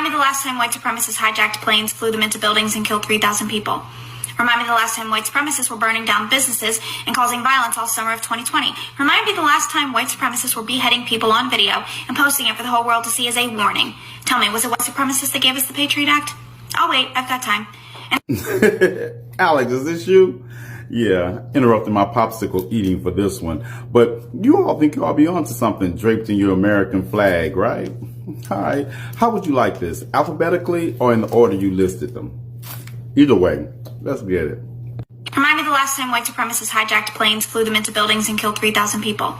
Remind me the last time white supremacists hijacked planes, flew them into buildings, and killed 3,000 people. Remind me the last time white supremacists were burning down businesses and causing violence all summer of 2020. Remind me the last time white supremacists were beheading people on video and posting it for the whole world to see as a warning. Tell me, was it white supremacists that gave us the Patriot Act? I'll wait, I've got time. Alex, is this you? Yeah, interrupting my popsicle eating for this one. But you all think y'all be onto something draped in your American flag, right? All right. How would you like this? Alphabetically or in the order you listed them? Either way, let's get it. Remind me the last time white supremacists hijacked planes, flew them into buildings, and killed 3,000 people.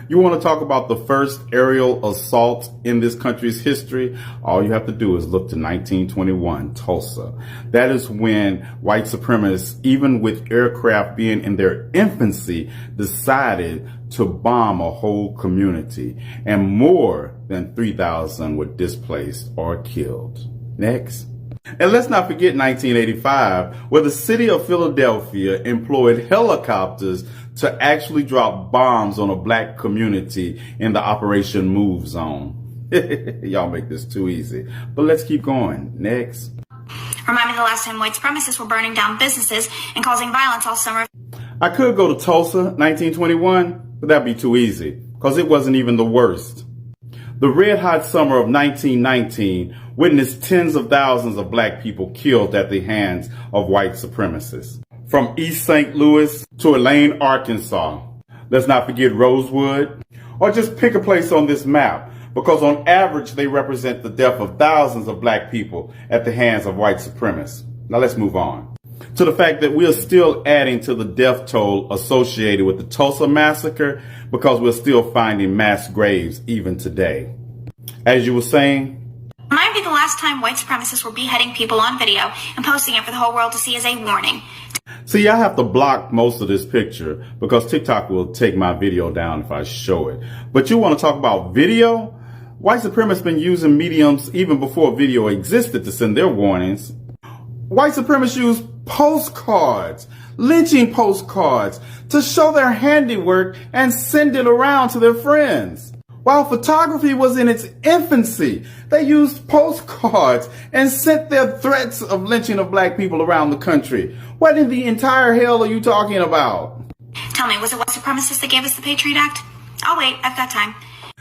You want to talk about the first aerial assault in this country's history? All you have to do is look to 1921, Tulsa. That is when white supremacists, even with aircraft being in their infancy, decided to bomb a whole community. And more than 3,000 were displaced or killed. Next. And let's not forget 1985, where the city of Philadelphia employed helicopters to actually drop bombs on a black community in the Operation Move Zone. Y'all make this too easy. But let's keep going. Next. Remind me the last time white supremacists were burning down businesses and causing violence all summer. I could go to Tulsa, 1921, but that'd be too easy, because it wasn't even the worst. The red hot summer of 1919 witnessed tens of thousands of black people killed at the hands of white supremacists. From East St. Louis to Elaine, Arkansas. Let's not forget Rosewood. Or just pick a place on this map, because on average they represent the death of thousands of black people at the hands of white supremacists. Now let's move on to the fact that we are still adding to the death toll associated with the Tulsa massacre, because we're still finding mass graves even today. As you were saying, remind me the last time white supremacists were beheading people on video and posting it for the whole world to see as a warning. See, I have to block most of this picture because TikTok will take my video down if I show it. But you want to talk about video? White supremacists been using mediums even before video existed to send their warnings. White supremacists use postcards, lynching postcards, to show their handiwork and send it around to their friends. While photography was in its infancy, they used postcards and sent their threats of lynching of black people around the country. What in the entire hell are you talking about? Tell me, was it white supremacists that gave us the Patriot Act? I'll wait, I've got time.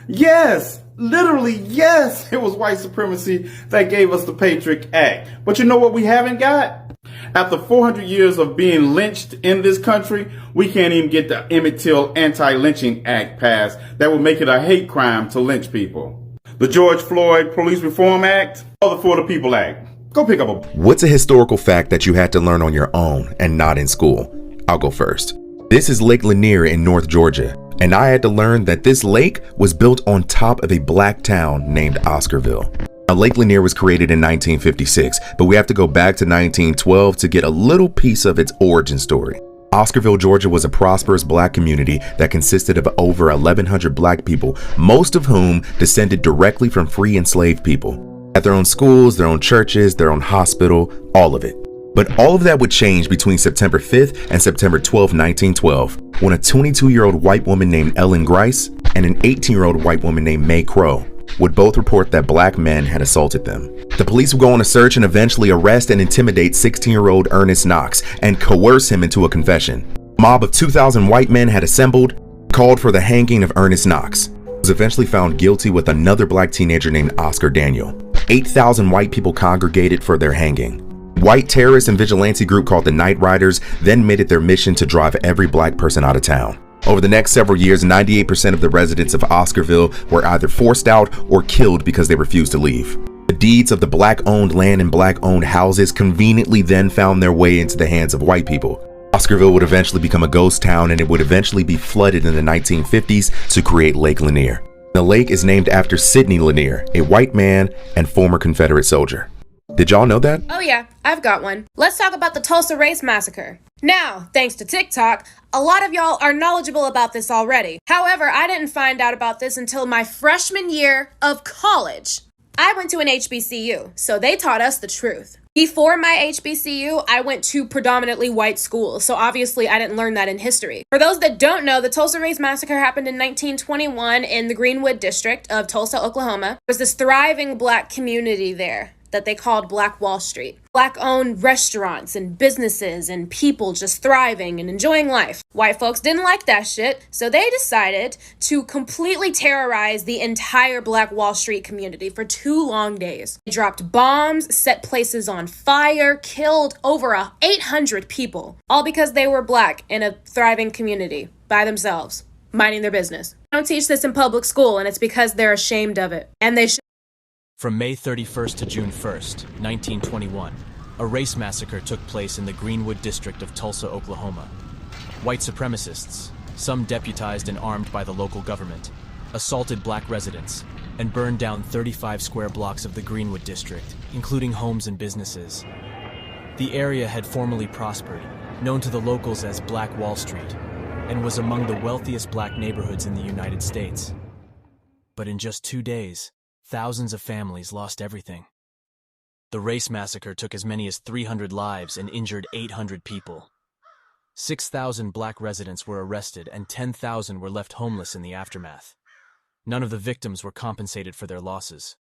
Yes, literally, yes, it was white supremacy that gave us the Patriot Act. But you know what we haven't got? After 400 years of being lynched in this country, we can't even get the Emmett Till Anti-Lynching Act passed that would make it a hate crime to lynch people. The George Floyd Police Reform Act or the For the People Act. Go pick up a... What's a historical fact that you had to learn on your own and not in school? I'll go first. This is Lake Lanier in North Georgia, and I had to learn that this lake was built on top of a black town named Oscarville. Now, Lake Lanier was created in 1956, but we have to go back to 1912 to get a little piece of its origin story. Oscarville, Georgia was a prosperous black community that consisted of over 1,100 black people, most of whom descended directly from free enslaved people. At their own schools, their own churches, their own hospital, all of it. But all of that would change between September 5th and September 12, 1912, when a 22-year-old white woman named Ellen Grice and an 18-year-old white woman named May Crow would both report that black men had assaulted them. The police would go on a search and eventually arrest and intimidate 16-year-old Ernest Knox and coerce him into a confession. A mob of 2,000 white men had assembled, called for the hanging of Ernest Knox. He was eventually found guilty with another black teenager named Oscar Daniel. 8,000 white people congregated for their hanging. White terrorist and vigilante group called the Night Riders then made it their mission to drive every black person out of town. Over the next several years, 98% of the residents of Oscarville were either forced out or killed because they refused to leave. The deeds of the black-owned land and black-owned houses conveniently then found their way into the hands of white people. Oscarville would eventually become a ghost town, and it would eventually be flooded in the 1950s to create Lake Lanier. The lake is named after Sidney Lanier, a white man and former Confederate soldier. Did y'all know that? Oh yeah, I've got one. Let's talk about the Tulsa Race Massacre. Now, thanks to TikTok, a lot of y'all are knowledgeable about this already. However, I didn't find out about this until my freshman year of college. I went to an HBCU, so they taught us the truth. Before my HBCU, I went to predominantly white schools, so obviously I didn't learn that in history. For those that don't know, the Tulsa Race Massacre happened in 1921 in the Greenwood district of Tulsa, Oklahoma. There was this thriving black community there that they called Black Wall Street. Black-owned restaurants and businesses and people just thriving and enjoying life. White folks didn't like that shit, so they decided to completely terrorize the entire Black Wall Street community for 2 long days. They dropped bombs, set places on fire, killed over 800 people, all because they were black in a thriving community by themselves, minding their business. They don't teach this in public school, and it's because they're ashamed of it. And they should. From May 31st to June 1st, 1921, a race massacre took place in the Greenwood district of Tulsa, Oklahoma. White supremacists, some deputized and armed by the local government, assaulted black residents and burned down 35 square blocks of the Greenwood district, including homes and businesses. The area had formerly prospered, known to the locals as Black Wall Street, and was among the wealthiest black neighborhoods in the United States. But in just 2 days, thousands of families lost everything. The race massacre took as many as 300 lives and injured 800 people. 6,000 black residents were arrested and 10,000 were left homeless in the aftermath. None of the victims were compensated for their losses.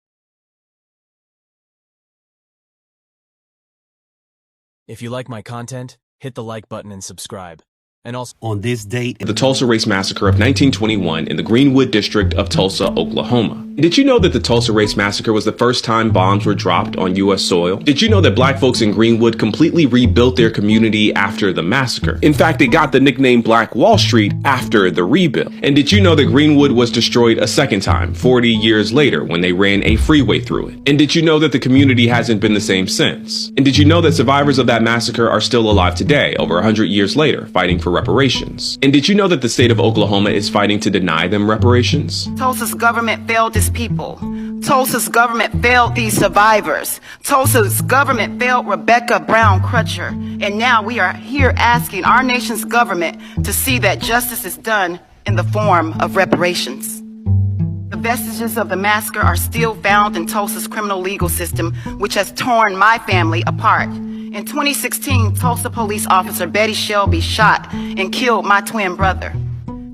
If you like my content, hit the like button and subscribe. And also, on this date, the Tulsa Race Massacre of 1921 in the Greenwood district of Tulsa, Oklahoma. Did you know that the Tulsa Race Massacre was the first time bombs were dropped on U.S. soil? Did you know that black folks in Greenwood completely rebuilt their community after the massacre? In fact, they got the nickname Black Wall Street after the rebuild. And did you know that Greenwood was destroyed a second time, 40 years later, when they ran a freeway through it? And did you know that the community hasn't been the same since? And did you know that survivors of that massacre are still alive today, over 100 years later, fighting for reparations? And did you know that the state of Oklahoma is fighting to deny them reparations? Tulsa's government failed its people. Tulsa's government failed these survivors. Tulsa's government failed Rebecca Brown Crutcher. And now we are here asking our nation's government to see that justice is done in the form of reparations. The vestiges of the massacre are still found in Tulsa's criminal legal system, which has torn my family apart. In 2016, Tulsa police officer Betty Shelby shot and killed my twin brother.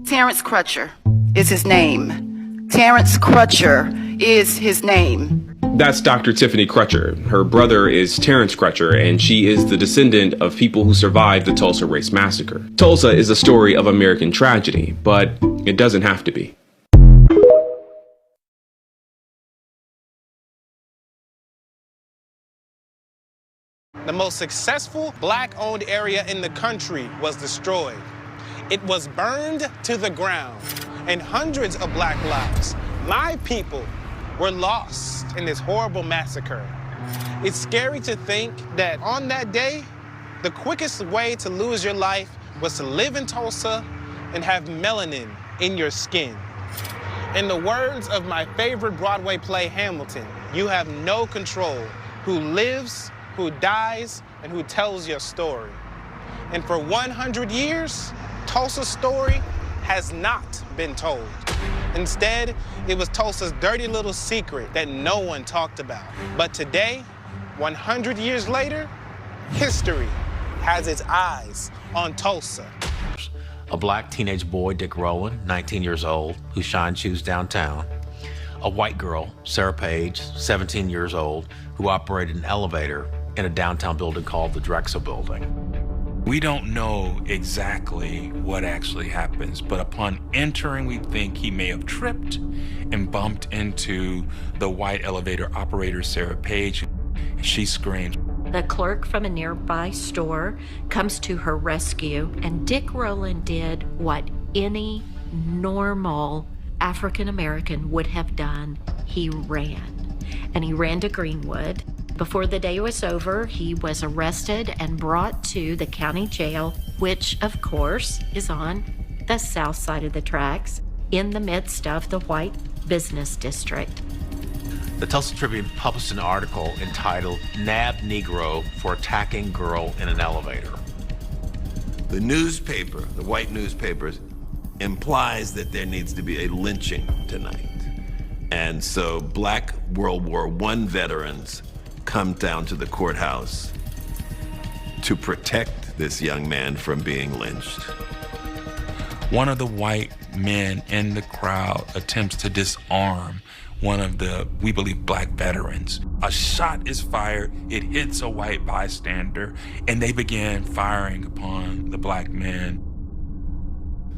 Terrence Crutcher is his name. Terrence Crutcher is his name. That's Dr. Tiffany Crutcher. Her brother is Terrence Crutcher, and she is the descendant of people who survived the Tulsa Race Massacre. Tulsa is a story of American tragedy, but it doesn't have to be. The most successful black-owned area in the country was destroyed. It was burned to the ground, and hundreds of black lives, my people, were lost in this horrible massacre. It's scary to think that on that day, the quickest way to lose your life was to live in Tulsa and have melanin in your skin. In the words of my favorite Broadway play, Hamilton, you have no control who lives, who dies, and who tells your story. And for 100 years, Tulsa's story has not been told. Instead, it was Tulsa's dirty little secret that no one talked about. But today, 100 years later, history has its eyes on Tulsa. A black teenage boy, Dick Rowland, 19 years old, who shined shoes downtown. A white girl, Sarah Page, 17 years old, who operated an elevator in a downtown building called the Drexel Building. We don't know exactly what actually happens, but upon entering, we think he may have tripped and bumped into the white elevator operator, Sarah Page. She screams. The clerk from a nearby store comes to her rescue, and Dick Rowland did what any normal African American would have done. He ran, and he ran to Greenwood. Before the day was over, he was arrested and brought to the county jail, which, of course, is on the south side of the tracks, in the midst of the white business district. The Tulsa Tribune published an article entitled "Nabbed Negro for Attacking Girl in an Elevator." The newspaper, the white newspapers, implies that there needs to be a lynching tonight. And so Black World War I veterans come down to the courthouse to protect this young man from being lynched. One of the white men in the crowd attempts to disarm one of the, we believe, Black veterans. A shot is fired, it hits a white bystander, and they begin firing upon the Black men.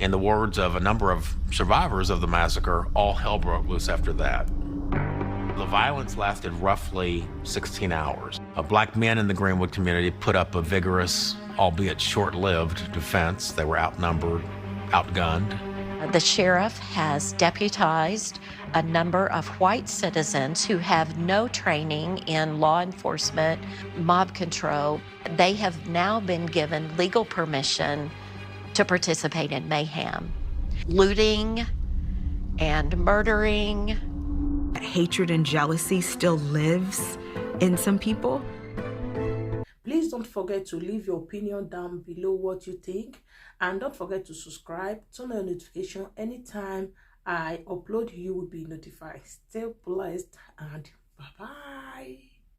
In the words of a number of survivors of the massacre, all hell broke loose after that. The violence lasted roughly 16 hours. Black men in the Greenwood community put up a vigorous, albeit short-lived, defense. They were outnumbered, outgunned. The sheriff has deputized a number of white citizens who have no training in law enforcement, mob control. They have now been given legal permission to participate in mayhem, looting and murdering. Hatred and jealousy still lives in some people. Please don't forget to leave your opinion down below what you think, and don't forget to subscribe, turn on notification. Anytime I upload, you will be notified. Stay blessed and bye-bye.